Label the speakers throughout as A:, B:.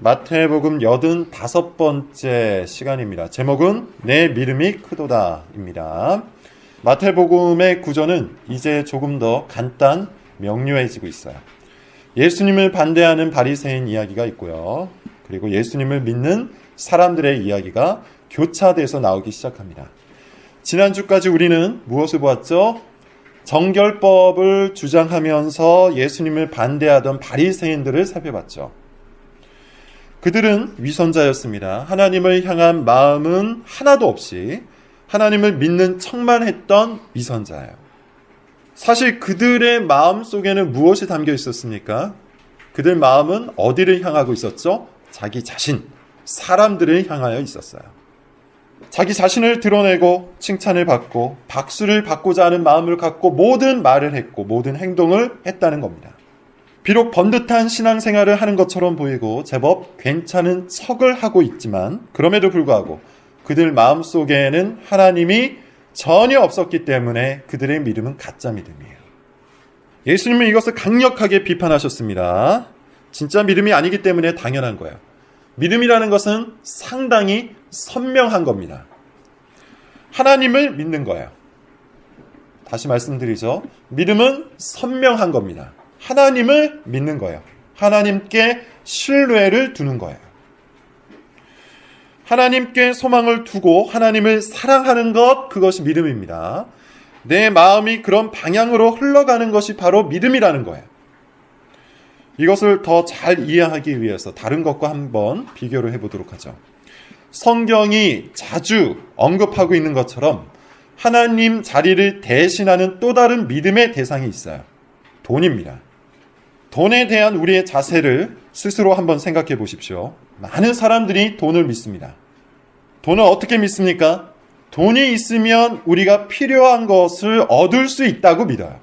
A: 마태복음 85번째 시간입니다. 제목은 내 믿음이 크도다입니다. 마태복음의 구조는 이제 조금 더 간단 명료해지고 있어요. 예수님을 반대하는 바리새인 이야기가 있고요. 그리고 예수님을 믿는 사람들의 이야기가 교차돼서 나오기 시작합니다. 지난주까지 우리는 무엇을 보았죠? 정결법을 주장하면서 예수님을 반대하던 바리새인들을 살펴봤죠. 그들은 위선자였습니다. 하나님을 향한 마음은 하나도 없이 하나님을 믿는 척만 했던 위선자예요. 사실 그들의 마음 속에는 무엇이 담겨 있었습니까? 그들 마음은 어디를 향하고 있었죠? 자기 자신, 사람들을 향하여 있었어요. 자기 자신을 드러내고 칭찬을 받고 박수를 받고자 하는 마음을 갖고 모든 말을 했고 모든 행동을 했다는 겁니다. 비록 번듯한 신앙생활을 하는 것처럼 보이고 제법 괜찮은 척을 하고 있지만 그럼에도 불구하고 그들 마음속에는 하나님이 전혀 없었기 때문에 그들의 믿음은 가짜 믿음이에요. 예수님은 이것을 강력하게 비판하셨습니다. 진짜 믿음이 아니기 때문에 당연한 거예요. 믿음이라는 것은 상당히 선명한 겁니다. 하나님을 믿는 거예요. 다시 말씀드리죠. 믿음은 선명한 겁니다. 하나님을 믿는 거예요. 하나님께 신뢰를 두는 거예요. 하나님께 소망을 두고 하나님을 사랑하는 것, 그것이 믿음입니다. 내 마음이 그런 방향으로 흘러가는 것이 바로 믿음이라는 거예요. 이것을 더 잘 이해하기 위해서 다른 것과 한번 비교를 해보도록 하죠. 성경이 자주 언급하고 있는 것처럼 하나님 자리를 대신하는 또 다른 믿음의 대상이 있어요. 돈입니다. 돈에 대한 우리의 자세를 스스로 한번 생각해 보십시오. 많은 사람들이 돈을 믿습니다. 돈을 어떻게 믿습니까? 돈이 있으면 우리가 필요한 것을 얻을 수 있다고 믿어요.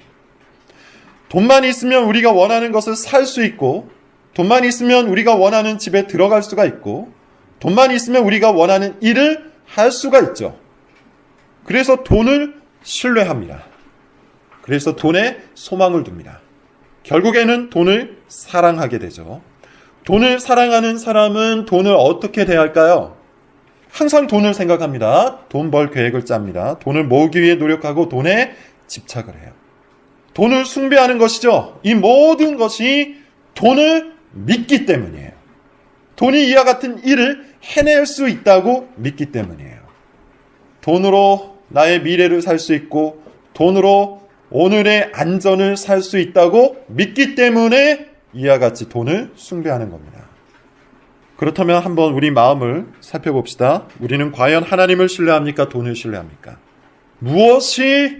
A: 돈만 있으면 우리가 원하는 것을 살 수 있고, 돈만 있으면 우리가 원하는 집에 들어갈 수가 있고, 돈만 있으면 우리가 원하는 일을 할 수가 있죠. 그래서 돈을 신뢰합니다. 그래서 돈에 소망을 둡니다. 결국에는 돈을 사랑하게 되죠. 돈을 사랑하는 사람은 돈을 어떻게 대할까요? 항상 돈을 생각합니다. 돈 벌 계획을 짭니다. 돈을 모으기 위해 노력하고 돈에 집착을 해요. 돈을 숭배하는 것이죠. 이 모든 것이 돈을 믿기 때문이에요. 돈이 이와 같은 일을 해낼 수 있다고 믿기 때문이에요. 돈으로 나의 미래를 살 수 있고 돈으로 오늘의 안전을 살 수 있다고 믿기 때문에 이와 같이 돈을 숭배하는 겁니다. 그렇다면 한번 우리 마음을 살펴봅시다. 우리는 과연 하나님을 신뢰합니까? 돈을 신뢰합니까? 무엇이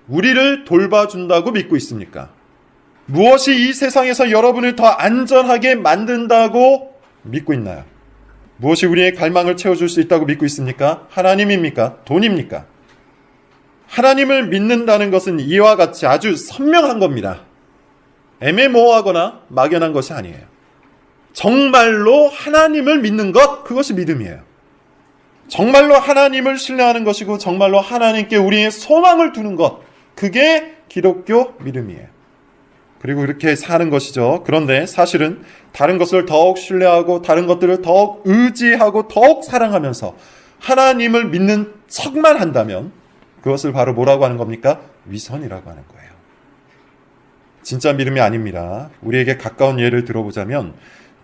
A: 우리를 돌봐준다고 믿고 있습니까? 무엇이 이 세상에서 여러분을 더 안전하게 만든다고 믿고 있나요? 무엇이 우리의 갈망을 채워줄 수 있다고 믿고 있습니까? 하나님입니까? 돈입니까? 하나님을 믿는다는 것은 이와 같이 아주 선명한 겁니다. 애매모호하거나 막연한 것이 아니에요. 정말로 하나님을 믿는 것, 그것이 믿음이에요. 정말로 하나님을 신뢰하는 것이고 정말로 하나님께 우리의 소망을 두는 것, 그게 기독교 믿음이에요. 그리고 이렇게 사는 것이죠. 그런데 사실은 다른 것을 더욱 신뢰하고 다른 것들을 더욱 의지하고 더욱 사랑하면서 하나님을 믿는 척만 한다면 그것을 바로 뭐라고 하는 겁니까? 위선이라고 하는 거예요. 진짜 믿음이 아닙니다. 우리에게 가까운 예를 들어보자면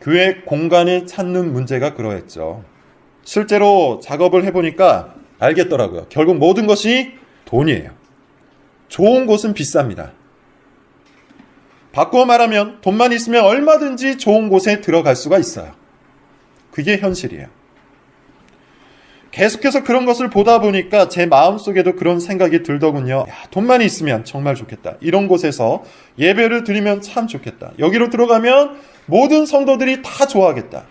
A: 교회 공간을 찾는 문제가 그러했죠. 실제로 작업을 해보니까 알겠더라고요. 결국 모든 것이 돈이에요. 좋은 곳은 비쌉니다. 바꾸어 말하면 돈만 있으면 얼마든지 좋은 곳에 들어갈 수가 있어요. 그게 현실이에요. 계속해서 그런 것을 보다 보니까 제 마음속에도 그런 생각이 들더군요. 야, 돈만 있으면 정말 좋겠다. 이런 곳에서 예배를 드리면 참 좋겠다. 여기로 들어가면 모든 성도들이 다 좋아하겠다.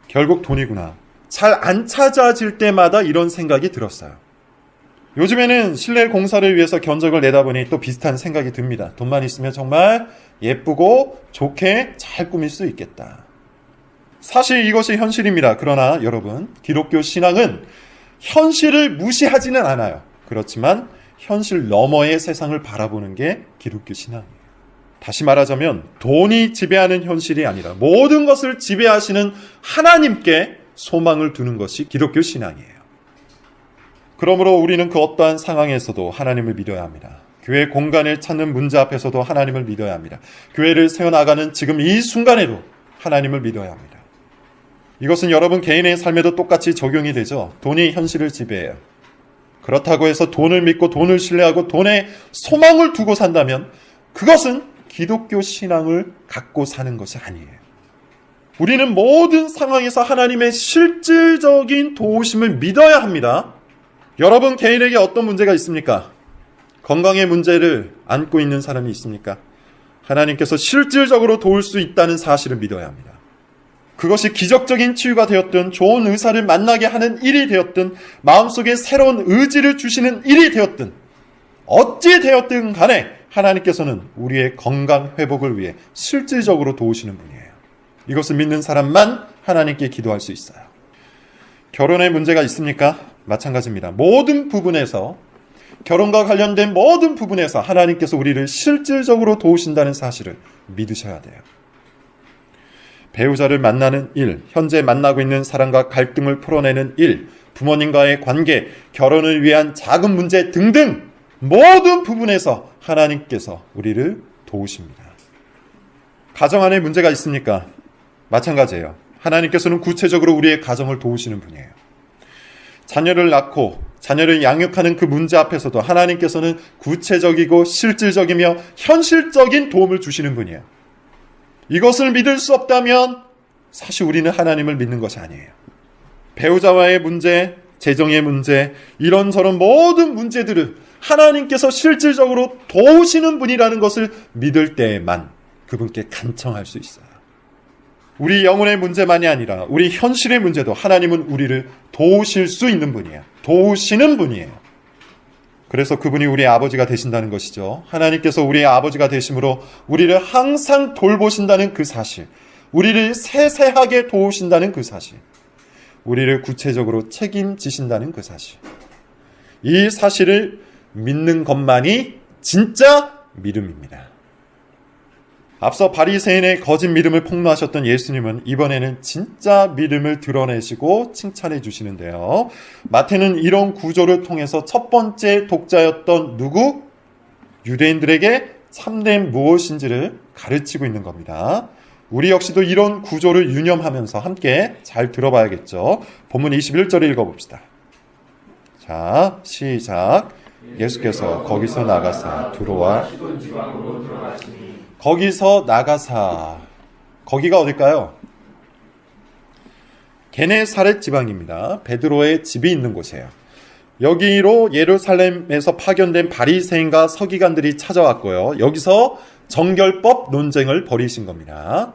A: 결국 돈이구나. 잘 안 찾아질 때마다 이런 생각이 들었어요. 요즘에는 실내 공사를 위해서 견적을 내다 보니 또 비슷한 생각이 듭니다. 돈만 있으면 정말 예쁘고 좋게 잘 꾸밀 수 있겠다. 사실 이것이 현실입니다. 그러나 여러분, 기독교 신앙은 현실을 무시하지는 않아요. 그렇지만 현실 너머의 세상을 바라보는 게 기독교 신앙이에요. 다시 말하자면 돈이 지배하는 현실이 아니라 모든 것을 지배하시는 하나님께 소망을 두는 것이 기독교 신앙이에요. 그러므로 우리는 그 어떠한 상황에서도 하나님을 믿어야 합니다. 교회 공간을 찾는 문제 앞에서도 하나님을 믿어야 합니다. 교회를 세워나가는 지금 이 순간에도 하나님을 믿어야 합니다. 이것은 여러분 개인의 삶에도 똑같이 적용이 되죠. 돈이 현실을 지배해요. 그렇다고 해서 돈을 믿고 돈을 신뢰하고 돈에 소망을 두고 산다면 그것은 기독교 신앙을 갖고 사는 것이 아니에요. 우리는 모든 상황에서 하나님의 실질적인 도우심을 믿어야 합니다. 여러분 개인에게 어떤 문제가 있습니까? 건강의 문제를 안고 있는 사람이 있습니까? 하나님께서 실질적으로 도울 수 있다는 사실을 믿어야 합니다. 그것이 기적적인 치유가 되었든 좋은 의사를 만나게 하는 일이 되었든 마음속에 새로운 의지를 주시는 일이 되었든 어찌 되었든 간에 하나님께서는 우리의 건강 회복을 위해 실질적으로 도우시는 분이에요. 이것을 믿는 사람만 하나님께 기도할 수 있어요. 결혼에 문제가 있습니까? 마찬가지입니다. 모든 부분에서 결혼과 관련된 모든 부분에서 하나님께서 우리를 실질적으로 도우신다는 사실을 믿으셔야 돼요. 배우자를 만나는 일, 현재 만나고 있는 사람과 갈등을 풀어내는 일, 부모님과의 관계, 결혼을 위한 작은 문제 등등 모든 부분에서 하나님께서 우리를 도우십니다. 가정 안에 문제가 있습니까? 마찬가지예요. 하나님께서는 구체적으로 우리의 가정을 도우시는 분이에요. 자녀를 낳고 자녀를 양육하는 그 문제 앞에서도 하나님께서는 구체적이고 실질적이며 현실적인 도움을 주시는 분이에요. 이것을 믿을 수 없다면 사실 우리는 하나님을 믿는 것이 아니에요. 배우자와의 문제, 재정의 문제, 이런저런 모든 문제들을 하나님께서 실질적으로 도우시는 분이라는 것을 믿을 때에만 그분께 간청할 수 있어요. 우리 영혼의 문제만이 아니라 우리 현실의 문제도 하나님은 우리를 도우실 수 있는 분이에요. 도우시는 분이에요. 그래서 그분이 우리의 아버지가 되신다는 것이죠. 하나님께서 우리의 아버지가 되심으로 우리를 항상 돌보신다는 그 사실, 우리를 세세하게 도우신다는 그 사실, 우리를 구체적으로 책임지신다는 그 사실, 이 사실을 믿는 것만이 진짜 믿음입니다. 앞서 바리새인의 거짓 믿음을 폭로하셨던 예수님은 이번에는 진짜 믿음을 드러내시고 칭찬해 주시는데요. 마태는 이런 구조를 통해서 첫 번째 독자였던 누구? 유대인들에게 참된 무엇인지를 가르치고 있는 겁니다. 우리 역시도 이런 구조를 유념하면서 함께 잘 들어봐야겠죠. 본문 21절 읽어봅시다. 자, 시작. 예수께서 거기서 나가사 두로와 거기서 나가사, 거기가 어딜까요? 게네사렛 지방입니다. 베드로의 집이 있는 곳이에요. 여기로 예루살렘에서 파견된 바리새인과 서기관들이 찾아왔고요. 여기서 정결법 논쟁을 벌이신 겁니다.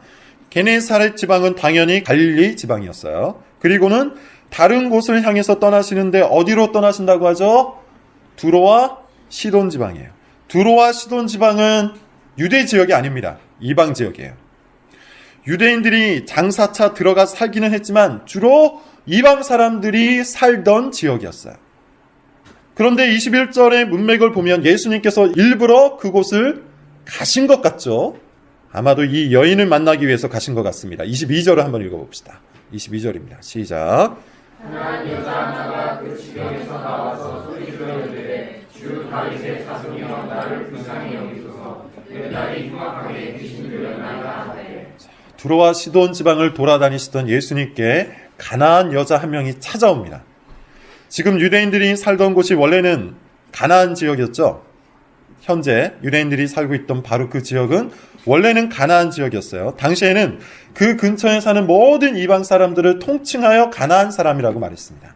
A: 게네사렛 지방은 당연히 갈릴리 지방이었어요. 그리고는 다른 곳을 향해서 떠나시는데 어디로 떠나신다고 하죠? 두로와 시돈 지방이에요. 두로와 시돈 지방은 유대 지역이 아닙니다. 이방 지역이에요. 유대인들이 장사차 들어가 살기는 했지만 주로 이방 사람들이 살던 지역이었어요. 그런데 21절의 문맥을 보면 예수님께서 일부러 그곳을 가신 것 같죠? 아마도 이 여인을 만나기 위해서 가신 것 같습니다. 22절을 한번 읽어봅시다. 22절입니다. 시작.
B: 한 여자 하나가 그 지경에서 나와서 소리 지르되 주 다윗의 자손이여 나를 불쌍히 여기소서 내 딸이 흉악하게 귀신 들렸나이다 하되.
A: 두로와 시돈 지방을 돌아다니시던 예수님께 가나안 여자 한 명이 찾아옵니다. 지금 유대인들이 살던 곳이 원래는 가나안 지역이었죠. 현재 유대인들이 살고 있던 바로 그 지역은 원래는 가나안 지역이었어요. 당시에는 그 근처에 사는 모든 이방 사람들을 통칭하여 가나안 사람이라고 말했습니다.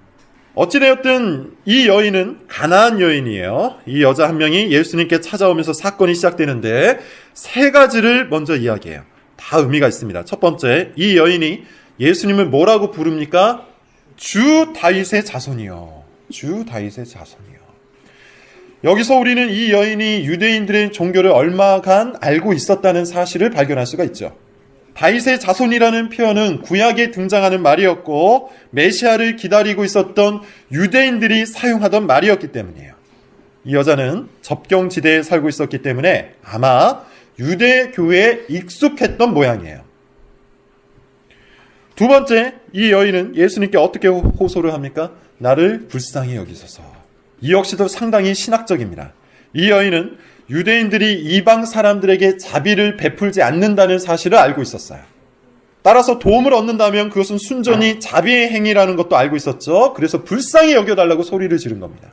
A: 어찌되었든 이 여인은 가나안 여인이에요. 이 여자 한 명이 예수님께 찾아오면서 사건이 시작되는데 세 가지를 먼저 이야기해요. 다 의미가 있습니다. 첫 번째, 이 여인이 예수님을 뭐라고 부릅니까? 주 다윗의 자손이요. 주 다윗의 자손이요. 여기서 우리는 이 여인이 유대인들의 종교를 얼마간 알고 있었다는 사실을 발견할 수가 있죠. 다윗의 자손이라는 표현은 구약에 등장하는 말이었고 메시아를 기다리고 있었던 유대인들이 사용하던 말이었기 때문이에요. 이 여자는 접경지대에 살고 있었기 때문에 아마 유대 교회에 익숙했던 모양이에요. 두 번째, 이 여인은 예수님께 어떻게 호소를 합니까? 나를 불쌍히 여기소서. 이 역시도 상당히 신학적입니다. 이 여인은 유대인들이 이방 사람들에게 자비를 베풀지 않는다는 사실을 알고 있었어요. 따라서 도움을 얻는다면 그것은 순전히 자비의 행위라는 것도 알고 있었죠. 그래서 불쌍히 여겨달라고 소리를 지른 겁니다.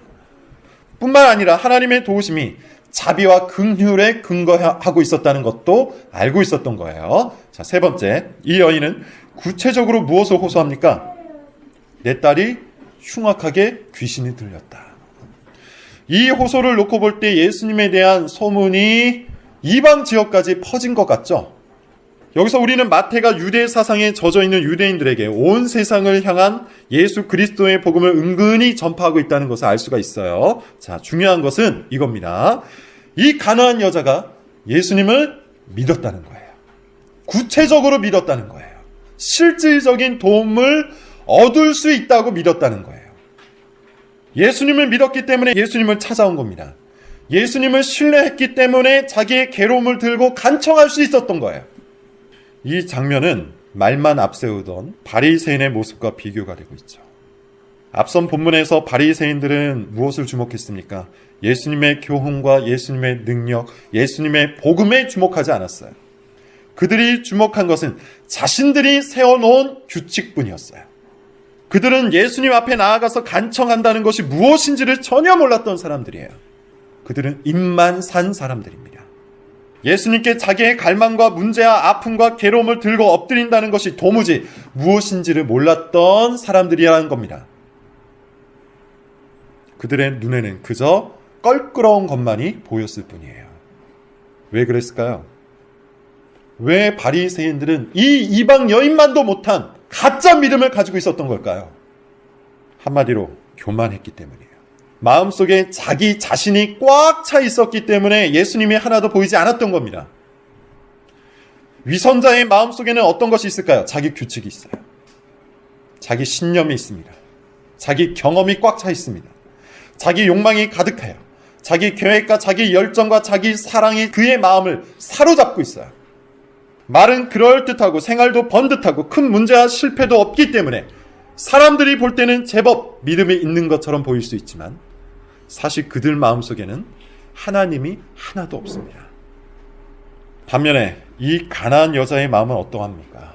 A: 뿐만 아니라 하나님의 도우심이 자비와 긍휼에 근거하고 있었다는 것도 알고 있었던 거예요. 자, 세 번째, 이 여인은 구체적으로 무엇을 호소합니까? 내 딸이 흉악하게 귀신이 들렸다. 이 호소를 놓고 볼 때 예수님에 대한 소문이 이방 지역까지 퍼진 것 같죠? 여기서 우리는 마태가 유대 사상에 젖어 있는 유대인들에게 온 세상을 향한 예수 그리스도의 복음을 은근히 전파하고 있다는 것을 알 수가 있어요. 자, 중요한 것은 이겁니다. 이 가나안 여자가 예수님을 믿었다는 거예요. 구체적으로 믿었다는 거예요. 실질적인 도움을 얻을 수 있다고 믿었다는 거예요. 예수님을 믿었기 때문에 예수님을 찾아온 겁니다. 예수님을 신뢰했기 때문에 자기의 괴로움을 들고 간청할 수 있었던 거예요. 이 장면은 말만 앞세우던 바리새인의 모습과 비교가 되고 있죠. 앞선 본문에서 바리새인들은 무엇을 주목했습니까? 예수님의 교훈과 예수님의 능력, 예수님의 복음에 주목하지 않았어요. 그들이 주목한 것은 자신들이 세워놓은 규칙뿐이었어요. 그들은 예수님 앞에 나아가서 간청한다는 것이 무엇인지를 전혀 몰랐던 사람들이에요. 그들은 입만 산 사람들입니다. 예수님께 자기의 갈망과 문제와 아픔과 괴로움을 들고 엎드린다는 것이 도무지 무엇인지를 몰랐던 사람들이라는 겁니다. 그들의 눈에는 그저 껄끄러운 것만이 보였을 뿐이에요. 왜 그랬을까요? 왜 바리새인들은 이 이방 여인만도 못한 가짜 믿음을 가지고 있었던 걸까요? 한마디로 교만했기 때문이에요. 마음속에 자기 자신이 꽉 차 있었기 때문에 예수님이 하나도 보이지 않았던 겁니다. 위선자의 마음속에는 어떤 것이 있을까요? 자기 규칙이 있어요. 자기 신념이 있습니다. 자기 경험이 꽉 차 있습니다. 자기 욕망이 가득해요. 자기 계획과 자기 열정과 자기 사랑이 그의 마음을 사로잡고 있어요. 말은 그럴듯하고 생활도 번듯하고 큰 문제와 실패도 없기 때문에 사람들이 볼 때는 제법 믿음이 있는 것처럼 보일 수 있지만 사실 그들 마음속에는 하나님이 하나도 없습니다. 반면에 이 가나안 여자의 마음은 어떠합니까?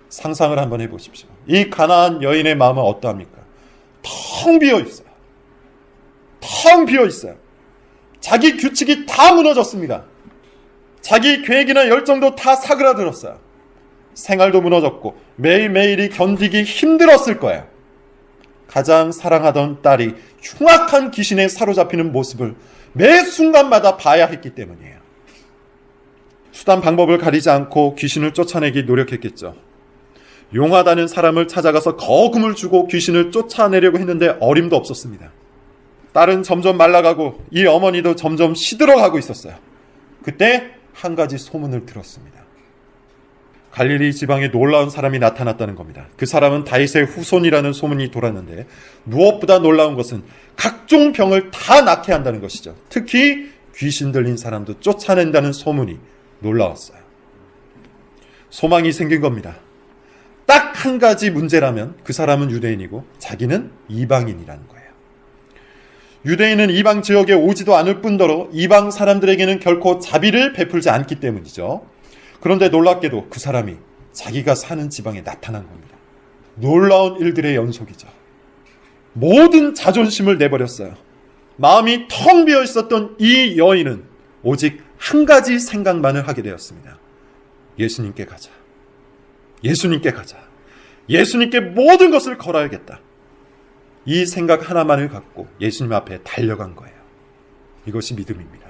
A: 상상을 한번 해보십시오. 이 가나안 여인의 마음은 어떠합니까? 텅 비어 있어요. 텅 비어 있어요. 자기 규칙이 다 무너졌습니다. 자기 계획이나 열정도 다 사그라들었어요. 생활도 무너졌고 매일매일이 견디기 힘들었을 거예요. 가장 사랑하던 딸이 흉악한 귀신에 사로잡히는 모습을 매 순간마다 봐야 했기 때문이에요. 수단 방법을 가리지 않고 귀신을 쫓아내기 노력했겠죠. 용하다는 사람을 찾아가서 거금을 주고 귀신을 쫓아내려고 했는데 어림도 없었습니다. 딸은 점점 말라가고 이 어머니도 점점 시들어가고 있었어요. 그때 한 가지 소문을 들었습니다. 갈릴리 지방에 놀라운 사람이 나타났다는 겁니다. 그 사람은 다윗의 후손이라는 소문이 돌았는데 무엇보다 놀라운 것은 각종 병을 다 낫게 한다는 것이죠. 특히 귀신 들린 사람도 쫓아낸다는 소문이 놀라웠어요. 소망이 생긴 겁니다. 딱 한 가지 문제라면 그 사람은 유대인이고 자기는 이방인이라는 거예요. 유대인은 이방 지역에 오지도 않을 뿐더러 이방 사람들에게는 결코 자비를 베풀지 않기 때문이죠. 그런데 놀랍게도 그 사람이 자기가 사는 지방에 나타난 겁니다. 놀라운 일들의 연속이죠. 모든 자존심을 내버렸어요. 마음이 텅 비어 있었던 이 여인은 오직 한 가지 생각만을 하게 되었습니다. 예수님께 가자. 예수님께 가자. 예수님께 모든 것을 걸어야겠다. 이 생각 하나만을 갖고 예수님 앞에 달려간 거예요. 이것이 믿음입니다.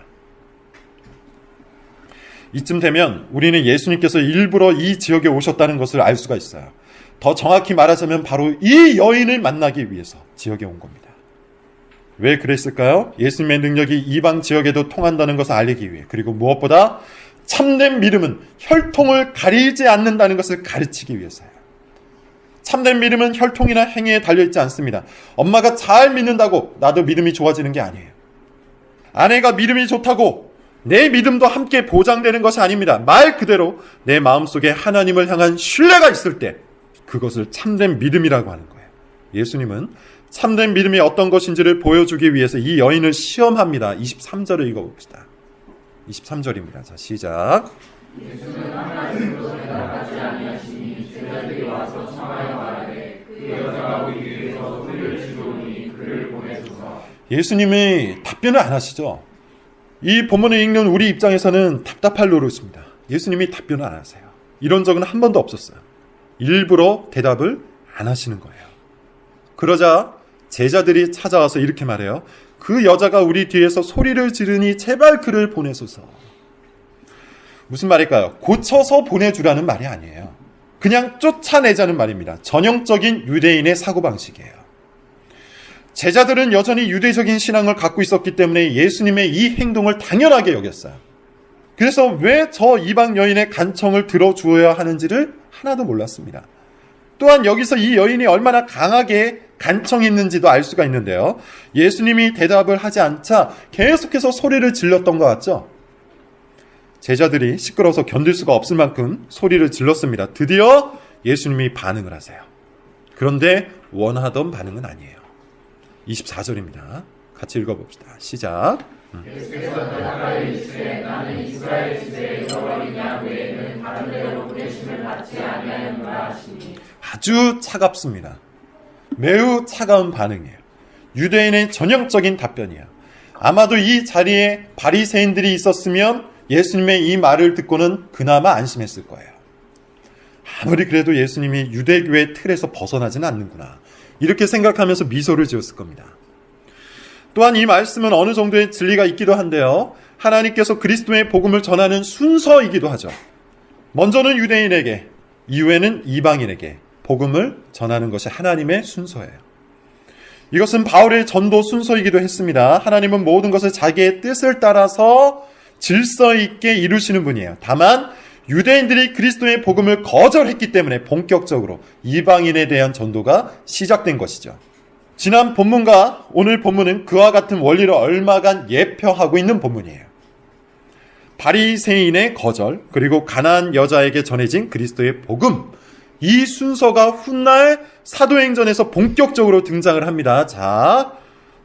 A: 이쯤 되면 우리는 예수님께서 일부러 이 지역에 오셨다는 것을 알 수가 있어요. 더 정확히 말하자면 바로 이 여인을 만나기 위해서 지역에 온 겁니다. 왜 그랬을까요? 예수님의 능력이 이방 지역에도 통한다는 것을 알리기 위해, 그리고 무엇보다 참된 믿음은 혈통을 가리지 않는다는 것을 가르치기 위해서요. 참된 믿음은 혈통이나 행위에 달려있지 않습니다. 엄마가 잘 믿는다고 나도 믿음이 좋아지는 게 아니에요. 아내가 믿음이 좋다고 내 믿음도 함께 보장되는 것이 아닙니다. 말 그대로 내 마음속에 하나님을 향한 신뢰가 있을 때 그것을 참된 믿음이라고 하는 거예요. 예수님은 참된 믿음이 어떤 것인지를 보여주기 위해서 이 여인을 시험합니다. 23절을 읽어봅시다. 23절입니다. 자, 시작.
B: 예수는 하나님으로 대답하지 아니하시니 제자들이 와서 청하여 말하되 그 여자가 우리 위에서 소리를 지르니 그를 보내소서.
A: 예수님이 답변을 안 하시죠. 이 본문을 읽는 우리 입장에서는 답답할 노릇입니다. 예수님이 답변을 안 하세요. 이런 적은 한 번도 없었어요. 일부러 대답을 안 하시는 거예요. 그러자 제자들이 찾아와서 이렇게 말해요. 그 여자가 우리 뒤에서 소리를 지르니 제발 그를 보내소서. 무슨 말일까요? 고쳐서 보내주라는 말이 아니에요. 그냥 쫓아내자는 말입니다. 전형적인 유대인의 사고방식이에요. 제자들은 여전히 유대적인 신앙을 갖고 있었기 때문에 예수님의 이 행동을 당연하게 여겼어요. 그래서 왜 저 이방 여인의 간청을 들어주어야 하는지를 하나도 몰랐습니다. 또한 여기서 이 여인이 얼마나 강하게 간청했는지도 알 수가 있는데요. 예수님이 대답을 하지 않자 계속해서 소리를 질렀던 것 같죠? 제자들이 시끄러워서 견딜 수가 없을 만큼 소리를 질렀습니다. 드디어 예수님이 반응을 하세요. 그런데 원하던 반응은 아니에요. 24절입니다. 같이 읽어봅시다. 시작.
B: 예수께서 대답하여 이르시되 나는 이스라엘 시대의 여호와이냐 외에는 다른 데로 보내심을 받지 아니하였노라 하시니.
A: 아주 차갑습니다. 매우 차가운 반응이에요. 유대인의 전형적인 답변이에요. 아마도 이 자리에 바리새인들이 있었으면 예수님의 이 말을 듣고는 그나마 안심했을 거예요. 아무리 그래도 예수님이 유대교의 틀에서 벗어나지는 않는구나, 이렇게 생각하면서 미소를 지었을 겁니다. 또한 이 말씀은 어느 정도의 진리가 있기도 한데요. 하나님께서 그리스도의 복음을 전하는 순서이기도 하죠. 먼저는 유대인에게, 이후에는 이방인에게 복음을 전하는 것이 하나님의 순서예요. 이것은 바울의 전도 순서이기도 했습니다. 하나님은 모든 것을 자기의 뜻을 따라서 질서 있게 이루시는 분이에요. 다만 유대인들이 그리스도의 복음을 거절했기 때문에 본격적으로 이방인에 대한 전도가 시작된 것이죠. 지난 본문과 오늘 본문은 그와 같은 원리를 얼마간 예표하고 있는 본문이에요. 바리새인의 거절, 그리고 가나안 여자에게 전해진 그리스도의 복음, 이 순서가 훗날 사도행전에서 본격적으로 등장을 합니다. 자,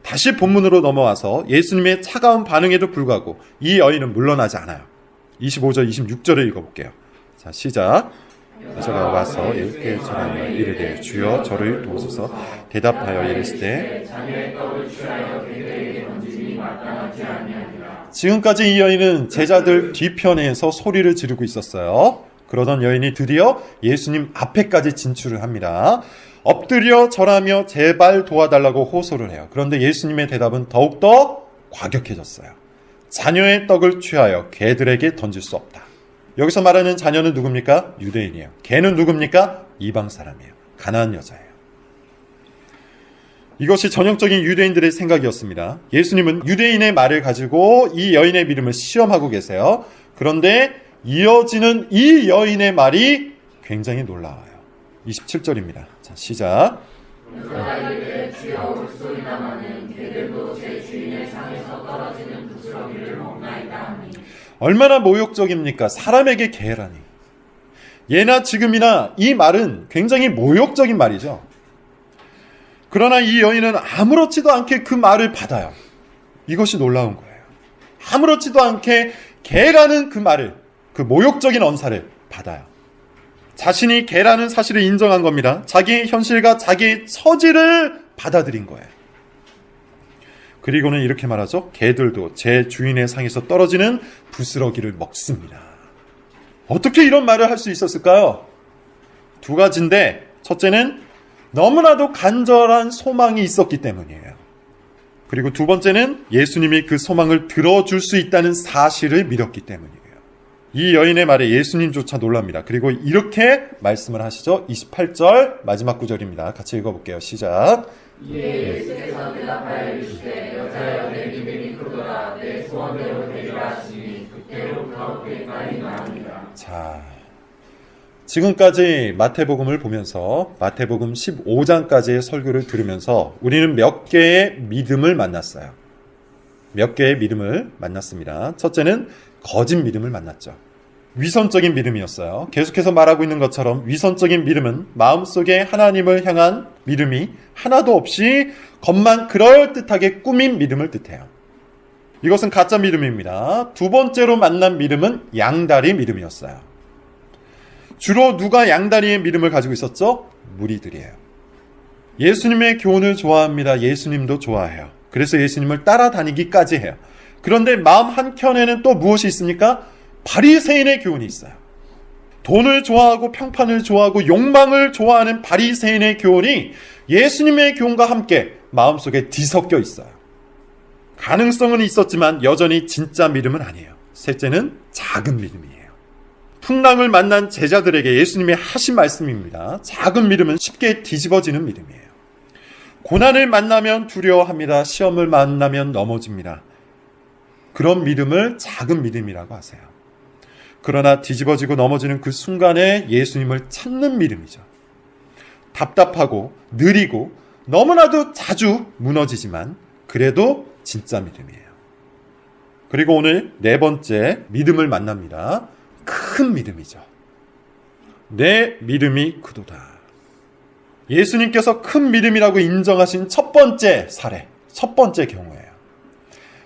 A: 다시 본문으로 넘어와서 예수님의 차가운 반응에도 불구하고 이 여인은 물러나지 않아요. 25절, 26절을 읽어볼게요. 자, 시작. 여자가 와서 예수께 전하며 이르되 주여 저를 도우소서. 대답하여 이르시되
B: 자녀의 떡을 취하여 그들에게 던지니 마땅하지 아니하니라.
A: 지금까지 이 여인은 제자들 뒤편에서 소리를 지르고 있었어요. 그러던 여인이 드디어 예수님 앞에까지 진출을 합니다. 엎드려 절하며 제발 도와달라고 호소를 해요. 그런데 예수님의 대답은 더욱더 과격해졌어요. 자녀의 떡을 취하여 개들에게 던질 수 없다. 여기서 말하는 자녀는 누굽니까? 유대인이에요. 개는 누굽니까? 이방 사람이에요. 가나안 여자예요. 이것이 전형적인 유대인들의 생각이었습니다. 예수님은 유대인의 말을 가지고 이 여인의 믿음을 시험하고 계세요. 그런데 이어지는 이 여인의 말이 굉장히 놀라워요. 27절입니다. 자, 시작.
B: 여자가 이르되 주여 옳소이다마는 개들도 제 주인의 상에서 떨어지는 부스러기를 먹나이다 하니.
A: 얼마나 모욕적입니까? 사람에게 개라니. 예나 지금이나 이 말은 굉장히 모욕적인 말이죠. 그러나 이 여인은 아무렇지도 않게 그 말을 받아요. 이것이 놀라운 거예요. 아무렇지도 않게 개라는 그 말을, 그 모욕적인 언사를 받아요. 자신이 개라는 사실을 인정한 겁니다. 자기의 현실과 자기의 처지를 받아들인 거예요. 그리고는 이렇게 말하죠. 개들도 제 주인의 상에서 떨어지는 부스러기를 먹습니다. 어떻게 이런 말을 할 수 있었을까요? 두 가지인데, 첫째는 너무나도 간절한 소망이 있었기 때문이에요. 그리고 두 번째는 예수님이 그 소망을 들어줄 수 있다는 사실을 믿었기 때문이에요. 이 여인의 말에 예수님조차 놀랍니다. 그리고 이렇게 말씀을 하시죠. 28절 마지막 구절입니다. 같이 읽어볼게요. 시작.
B: 이에 예수께서 대답하여 이르시되 여자여 내 믿음이 크도다. 내 소원대로 되리라 하시니 그때로부터 그의 딸이 나으니라.
A: 자, 지금까지 마태복음을 보면서 마태복음 15장까지의 설교를 들으면서 우리는 몇 개의 믿음을 만났어요. 몇 개의 믿음을 만났습니다. 첫째는 거짓 믿음을 만났죠. 위선적인 믿음이었어요. 계속해서 말하고 있는 것처럼 위선적인 믿음은 마음속에 하나님을 향한 믿음이 하나도 없이 겉만 그럴듯하게 꾸민 믿음을 뜻해요. 이것은 가짜 믿음입니다. 두 번째로 만난 믿음은 양다리 믿음이었어요. 주로 누가 양다리의 믿음을 가지고 있었죠? 무리들이에요. 예수님의 교훈을 좋아합니다. 예수님도 좋아해요. 그래서 예수님을 따라다니기까지 해요. 그런데 마음 한켠에는 또 무엇이 있습니까? 바리새인의 교훈이 있어요. 돈을 좋아하고 평판을 좋아하고 욕망을 좋아하는 바리새인의 교훈이 예수님의 교훈과 함께 마음속에 뒤섞여 있어요. 가능성은 있었지만 여전히 진짜 믿음은 아니에요. 셋째는 작은 믿음이에요. 풍랑을 만난 제자들에게 예수님이 하신 말씀입니다. 작은 믿음은 쉽게 뒤집어지는 믿음이에요. 고난을 만나면 두려워합니다. 시험을 만나면 넘어집니다. 그런 믿음을 작은 믿음이라고 하세요. 그러나 뒤집어지고 넘어지는 그 순간에 예수님을 찾는 믿음이죠. 답답하고 느리고 너무나도 자주 무너지지만 그래도 진짜 믿음이에요. 그리고 오늘 네 번째 믿음을 만납니다. 큰 믿음이죠. 내 믿음이 크도다. 예수님께서 큰 믿음이라고 인정하신 첫 번째 사례, 첫 번째 경우예요.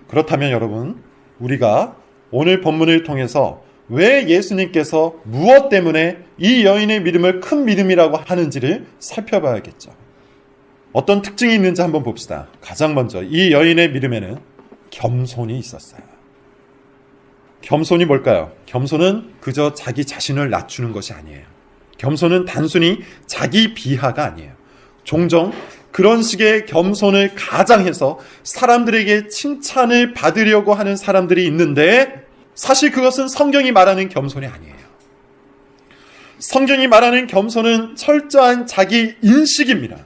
A: 그렇다면 여러분, 우리가 오늘 본문을 통해서 왜 예수님께서 무엇 때문에 이 여인의 믿음을 큰 믿음이라고 하는지를 살펴봐야겠죠. 어떤 특징이 있는지 한번 봅시다. 가장 먼저 이 여인의 믿음에는 겸손이 있었어요. 겸손이 뭘까요? 겸손은 그저 자기 자신을 낮추는 것이 아니에요. 겸손은 단순히 자기 비하가 아니에요. 종종 그런 식의 겸손을 가장해서 사람들에게 칭찬을 받으려고 하는 사람들이 있는데 사실 그것은 성경이 말하는 겸손이 아니에요. 성경이 말하는 겸손은 철저한 자기 인식입니다.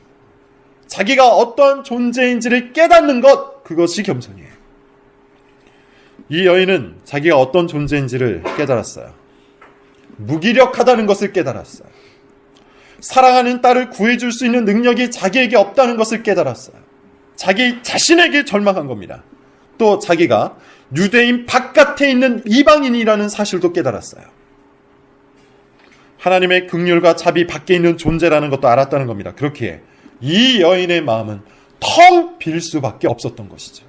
A: 자기가 어떤 존재인지를 깨닫는 것, 그것이 겸손이에요. 이 여인은 자기가 어떤 존재인지를 깨달았어요. 무기력하다는 것을 깨달았어요. 사랑하는 딸을 구해줄 수 있는 능력이 자기에게 없다는 것을 깨달았어요. 자기 자신에게 절망한 겁니다. 또 자기가 유대인 바깥에 있는 이방인이라는 사실도 깨달았어요. 하나님의 긍휼과 자비 밖에 있는 존재라는 것도 알았다는 겁니다. 그렇기에 이 여인의 마음은 텅 빌 수밖에 없었던 것이죠.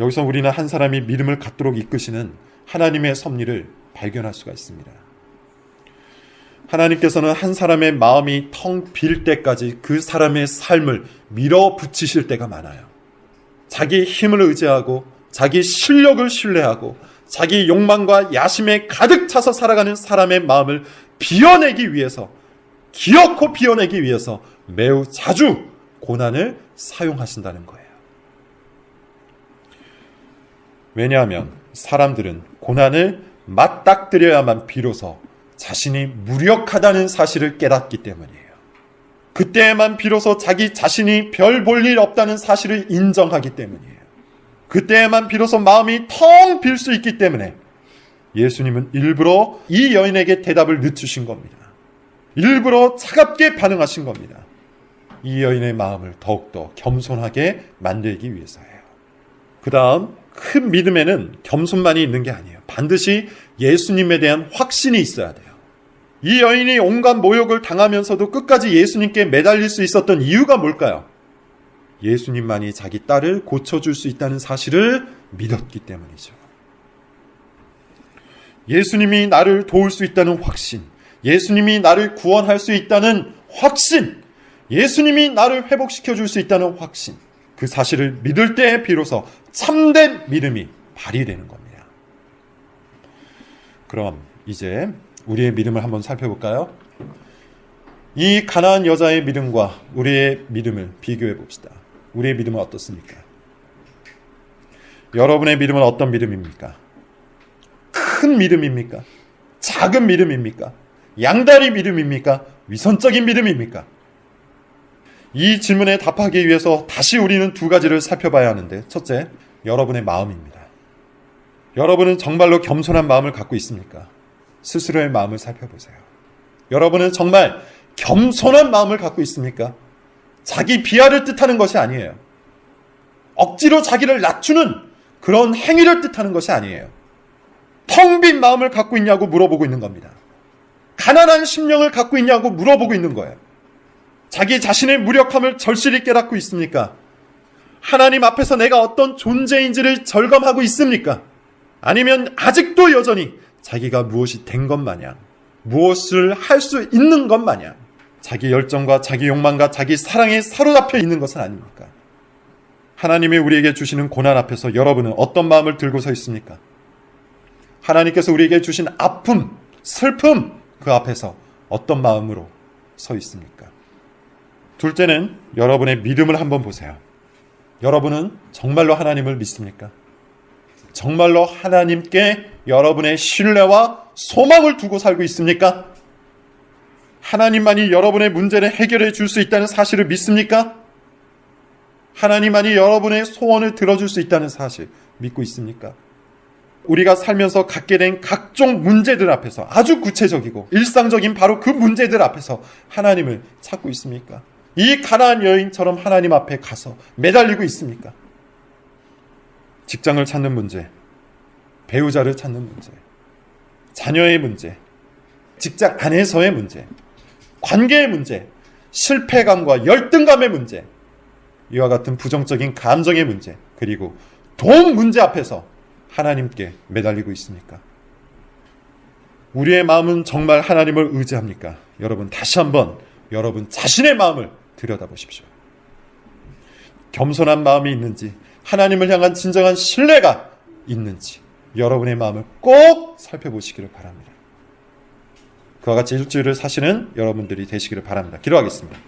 A: 여기서 우리는 한 사람이 믿음을 갖도록 이끄시는 하나님의 섭리를 발견할 수가 있습니다. 하나님께서는 한 사람의 마음이 텅 빌 때까지 그 사람의 삶을 밀어붙이실 때가 많아요. 자기 힘을 의지하고 자기 실력을 신뢰하고 자기 욕망과 야심에 가득 차서 살아가는 사람의 마음을 비워내기 위해서, 기어코 비워내기 위해서 매우 자주 고난을 사용하신다는 거예요. 왜냐하면 사람들은 고난을 맞닥뜨려야만 비로소 자신이 무력하다는 사실을 깨닫기 때문이에요. 그때에만 비로소 자기 자신이 별 볼 일 없다는 사실을 인정하기 때문이에요. 그때에만 비로소 마음이 텅 빌 수 있기 때문에 예수님은 일부러 이 여인에게 대답을 늦추신 겁니다. 일부러 차갑게 반응하신 겁니다. 이 여인의 마음을 더욱더 겸손하게 만들기 위해서예요. 그 다음 큰 믿음에는 겸손만이 있는 게 아니에요. 반드시 예수님에 대한 확신이 있어야 돼요. 이 여인이 온갖 모욕을 당하면서도 끝까지 예수님께 매달릴 수 있었던 이유가 뭘까요? 예수님만이 자기 딸을 고쳐줄 수 있다는 사실을 믿었기 때문이죠. 예수님이 나를 도울 수 있다는 확신, 예수님이 나를 구원할 수 있다는 확신, 예수님이 나를 회복시켜줄 수 있다는 확신, 그 사실을 믿을 때에 비로소 참된 믿음이 발휘되는 겁니다. 그럼 이제 우리의 믿음을 한번 살펴볼까요? 이 가나안 여자의 믿음과 우리의 믿음을 비교해 봅시다. 우리의 믿음은 어떻습니까? 여러분의 믿음은 어떤 믿음입니까? 큰 믿음입니까? 작은 믿음입니까? 양다리 믿음입니까? 위선적인 믿음입니까? 이 질문에 답하기 위해서 다시 우리는 두 가지를 살펴봐야 하는데, 첫째, 여러분의 마음입니다. 여러분은 정말로 겸손한 마음을 갖고 있습니까? 스스로의 마음을 살펴보세요. 여러분은 정말 겸손한 마음을 갖고 있습니까? 자기 비하를 뜻하는 것이 아니에요. 억지로 자기를 낮추는 그런 행위를 뜻하는 것이 아니에요. 텅 빈 마음을 갖고 있냐고 물어보고 있는 겁니다. 가난한 심령을 갖고 있냐고 물어보고 있는 거예요. 자기 자신의 무력함을 절실히 깨닫고 있습니까? 하나님 앞에서 내가 어떤 존재인지를 절감하고 있습니까? 아니면 아직도 여전히 자기가 무엇이 된 것 마냥, 무엇을 할 수 있는 것 마냥 자기 열정과 자기 욕망과 자기 사랑에 사로잡혀 있는 것은 아닙니까? 하나님이 우리에게 주시는 고난 앞에서 여러분은 어떤 마음을 들고 서 있습니까? 하나님께서 우리에게 주신 아픔, 슬픔, 그 앞에서 어떤 마음으로 서 있습니까? 둘째는 여러분의 믿음을 한번 보세요. 여러분은 정말로 하나님을 믿습니까? 정말로 하나님께 여러분의 신뢰와 소망을 두고 살고 있습니까? 하나님만이 여러분의 문제를 해결해 줄 수 있다는 사실을 믿습니까? 하나님만이 여러분의 소원을 들어줄 수 있다는 사실 믿고 있습니까? 우리가 살면서 갖게 된 각종 문제들 앞에서 아주 구체적이고 일상적인 바로 그 문제들 앞에서 하나님을 찾고 있습니까? 이 가나안 여인처럼 하나님 앞에 가서 매달리고 있습니까? 직장을 찾는 문제, 배우자를 찾는 문제, 자녀의 문제, 직장 안에서의 문제, 관계의 문제, 실패감과 열등감의 문제, 이와 같은 부정적인 감정의 문제, 그리고 돈 문제 앞에서 하나님께 매달리고 있습니까? 우리의 마음은 정말 하나님을 의지합니까? 여러분 다시 한번 여러분 자신의 마음을 들여다보십시오. 겸손한 마음이 있는지, 하나님을 향한 진정한 신뢰가 있는지 여러분의 마음을 꼭 살펴보시기를 바랍니다. 그와 같이 일주일을 사시는 여러분들이 되시기를 바랍니다. 기도하겠습니다.